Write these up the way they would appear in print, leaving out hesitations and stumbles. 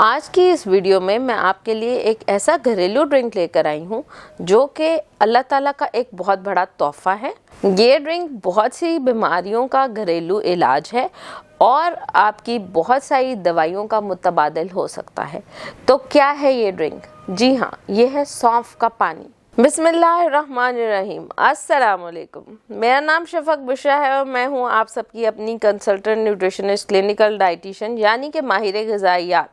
आज की इस वीडियो में मैं आपके लिए एक ऐसा घरेलू ड्रिंक लेकर आई हूँ जो कि अल्लाह ताला का एक बहुत बड़ा तोहफा है। ये ड्रिंक बहुत सी बीमारियों का घरेलू इलाज है और आपकी बहुत सारी दवाइयों का मुतबादिल हो सकता है। तो क्या है ये ड्रिंक? जी हाँ, ये है सौंफ का पानी। बिस्मिल्लाहिर्रहमानिर्रहीम। अस्सलाम वालेकुम। मेरा नाम शफक बुशरा है और मैं हूँ आप सबकी अपनी कंसल्टेंट न्यूट्रिशनिस्ट, क्लिनिकल डाइटिशियन यानी कि माहिर ग़िज़ाइयात,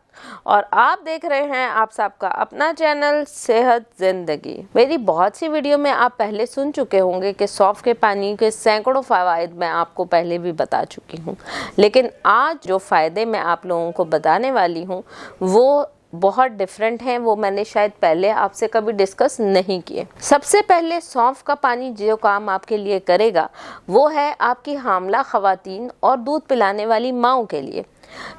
और आप देख रहे हैं आप सबका अपना चैनल सेहत ज़िंदगी। मेरी बहुत सी वीडियो में आप पहले सुन चुके होंगे कि सौंफ के पानी के सैकड़ों फ़वाइद मैं आपको पहले भी बता चुकी हूँ, लेकिन आज जो फ़ायदे मैं आप लोगों को बताने वाली हूँ वो बहुत डिफरेंट हैं। वो मैंने शायद पहले आपसे कभी डिस्कस नहीं किए। सबसे पहले सौंफ का पानी जो काम आपके लिए करेगा वो है आपकी हामला ख़वातीन और दूध पिलाने वाली माओं के लिए।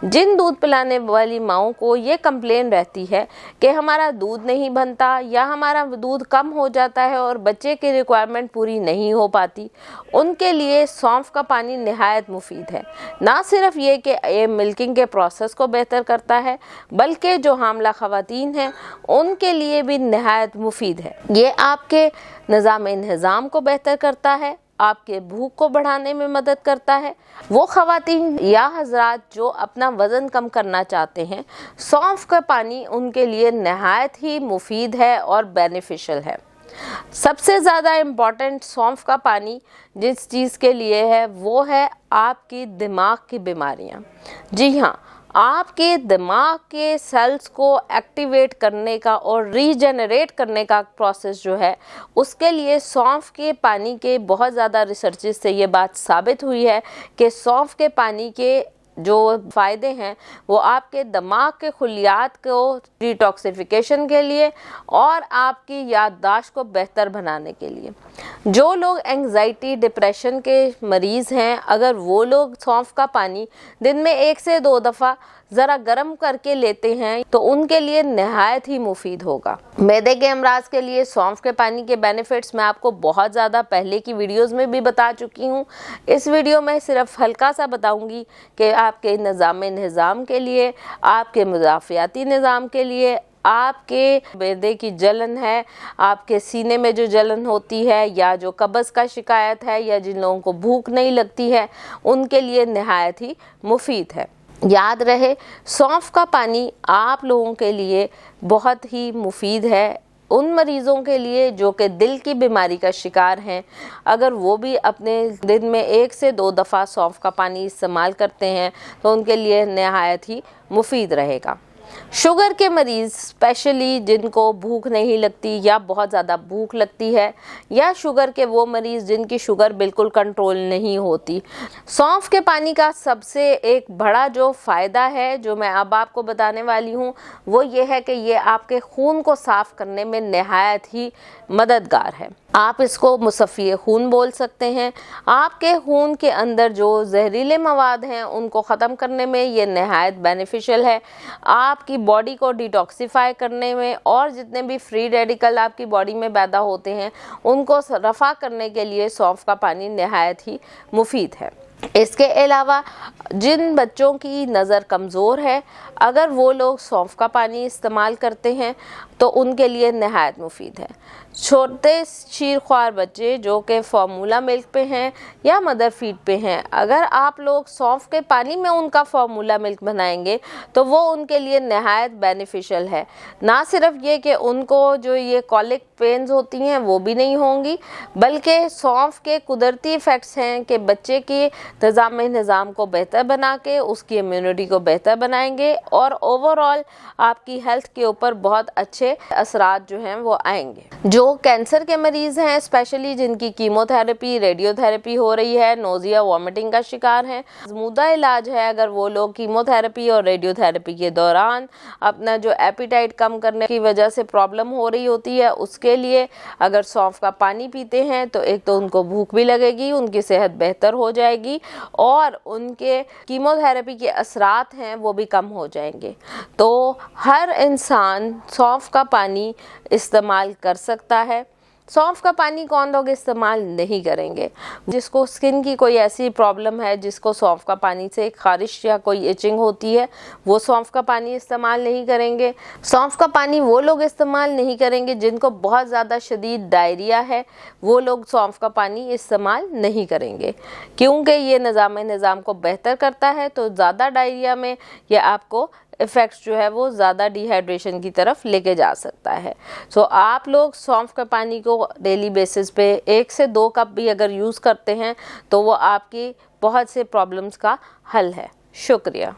जिन दूध पिलाने वाली माओं को ये कंप्लेन रहती है कि हमारा दूध नहीं बनता या हमारा दूध कम हो जाता है और बच्चे की रिक्वायरमेंट पूरी नहीं हो पाती, उनके लिए सौंफ का पानी निहायत मुफीद है। ना सिर्फ ये कि ये मिल्किंग के प्रोसेस को बेहतर करता है, बल्कि जो हामला ख़वातीन हैं उनके लिए भी निहायत मुफीद है। ये आपके निज़ाम को बेहतर करता है, आपके भूख को बढ़ाने में मदद करता है। वो ख़वातीन या हज़रात जो अपना वज़न कम करना चाहते हैं, सौंफ का पानी उनके लिए नहायत ही मुफीद है और बेनिफिशियल है। सबसे ज़्यादा इम्पॉर्टेंट सौंफ का पानी जिस चीज़ के लिए है वो है आपकी दिमाग की बीमारियाँ। जी हाँ, आपके दिमाग के सेल्स को एक्टिवेट करने का और रीजनरेट करने का प्रोसेस जो है उसके लिए सौंफ के पानी के बहुत ज़्यादा रिसर्चेस से ये बात साबित हुई है कि सौंफ के पानी के जो फ़ायदे हैं वो आपके दिमाग के खुलियात को डिटॉक्सिफिकेशन के लिए और आपकी याददाश्त को बेहतर बनाने के लिए। जो लोग एंग्जाइटी डिप्रेशन के मरीज़ हैं, अगर वो लोग सौंफ का पानी दिन में 1 से 2 दफ़ा ज़रा गर्म करके लेते हैं तो उनके लिए नहायत ही मुफीद होगा। मैदे के अमराज के लिए सौंफ के पानी के बेनिफिट्स मैं आपको बहुत ज़्यादा पहले की वीडियोस में भी बता चुकी हूँ। इस वीडियो में सिर्फ हल्का सा बताऊँगी कि आपके निज़ाम के लिए, आपके मुदाफ़ियाती निज़ाम के लिए, आपके मैदे की जलन है, आपके सीने में जो जलन होती है या जो कब्ज़ का शिकायत है या जिन लोगों को भूख नहीं लगती है, उनके लिए नहायत ही मुफीद है। याद रहे, सौंफ का पानी आप लोगों के लिए बहुत ही मुफीद है। उन मरीज़ों के लिए जो कि दिल की बीमारी का शिकार हैं, अगर वो भी अपने दिन में 1 से 2 दफ़ा सौंफ का पानी इस्तेमाल करते हैं तो उनके लिए नहायत ही मुफीद रहेगा। शुगर के मरीज़ स्पेशली जिनको भूख नहीं लगती या बहुत ज़्यादा भूख लगती है, या शुगर के वो मरीज़ जिनकी शुगर बिल्कुल कंट्रोल नहीं होती, सौंफ के पानी का सबसे एक बड़ा जो फ़ायदा है जो मैं अब आपको बताने वाली हूँ वो ये है कि ये आपके खून को साफ़ करने में नहायत ही मददगार है। आप इसको मुसफ़्फ़ी खून बोल सकते हैं। आपके खून के अंदर जो जहरीले मवाद हैं उनको ख़त्म करने में ये नहायत बेनिफिशियल है। आपकी बॉडी को डिटॉक्सिफाई करने में और जितने भी फ्री रेडिकल आपकी बॉडी में पैदा होते हैं उनको रफ़ा करने के लिए सौंफ का पानी नहायत ही मुफीद है। इसके अलावा जिन बच्चों की नज़र कमज़ोर है, अगर वो लोग सौंफ का पानी इस्तेमाल करते हैं तो उनके लिए नहायत मुफीद है। छोटे शीरख्वार बच्चे जो कि फार्मूला मिल्क पे हैं या मदर फीड पे हैं, अगर आप लोग सौंफ के पानी में उनका फार्मूला मिल्क बनाएंगे तो वो उनके लिए नहायत बेनिफिशियल है। ना सिर्फ ये कि उनको जो ये कॉलिक पेन्स होती हैं वो भी नहीं होंगी, बल्कि सौंफ के कुदरती इफ़ेक्ट्स हैं कि बच्चे की निज़ाम को बेहतर बना के उसकी इम्यूनिटी को बेहतर बनाएंगे और ओवरऑल आपकी हेल्थ के ऊपर बहुत अच्छे असरात जो हैं वो आएंगे। जो कैंसर के मरीज़ हैं स्पेशली जिनकी कीमोथेरेपी, रेडियोथेरेपी हो रही है, नोज़िया, वॉमिटिंग का शिकार हैं, आज़मूदा इलाज है अगर वो लोग कीमोथेरेपी और रेडियोथेरेपी के दौरान अपना जो एपिटाइट कम करने की वजह से प्रॉब्लम हो रही होती है, उसके लिए अगर सौंफ का पानी पीते हैं तो एक तो उनको भूख भी लगेगी, उनकी सेहत बेहतर हो जाएगी और उनके कीमोथेरेपी के असरात हैं वो भी कम हो जाएंगे। तो हर इंसान सौंफ का पानी इस्तेमाल कर सकता है। सौंफ का पानी कौन लोग इस्तेमाल नहीं करेंगे? जिसको स्किन की कोई ऐसी प्रॉब्लम है, जिसको सौंफ का पानी से खारिश या कोई इचिंग होती है, वो सौंफ का पानी इस्तेमाल नहीं करेंगे। सौंफ का पानी वो लोग इस्तेमाल नहीं करेंगे जिनको बहुत ज़्यादा शदीद डायरिया है, वो लोग सौंफ का पानी इस्तेमाल नहीं करेंगे, क्योंकि ये निज़ाम को बेहतर करता है। तो ज़्यादा डायरिया में ये आपको इफ़ेक्ट्स जो है वो ज़्यादा डिहाइड्रेशन की तरफ लेके जा सकता है। सो आप लोग सौंफ के पानी को डेली बेसिस पे 1 से 2 कप भी अगर यूज़ करते हैं तो वो आपकी बहुत से प्रॉब्लम्स का हल है। शुक्रिया।